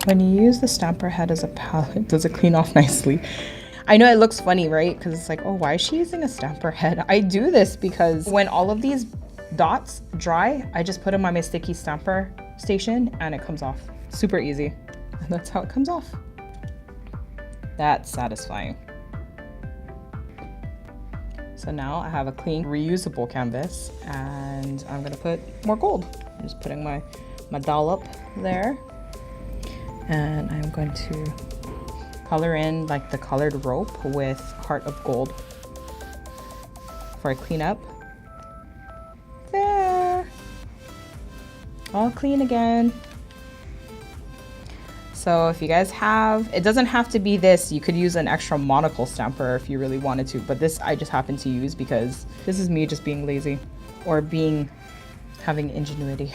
When you use the stamper head as a palette, does it clean off nicely? I know it looks funny, right? Because it's like, oh, why is she using a stamper head? I do this because when all of these dots dry, I just put them on my sticky stamper station and it comes off. Super easy. And that's how it comes off. That's satisfying. So now I have a clean reusable canvas and I'm gonna put more gold. I'm just putting my dollop there. And I'm going to color in like the colored rope with Heart of Gold before I clean up. There. All clean again. So if you guys have, it doesn't have to be this, you could use an extra monocle stamper if you really wanted to, but this I just happen to use because this is me just being lazy or having ingenuity.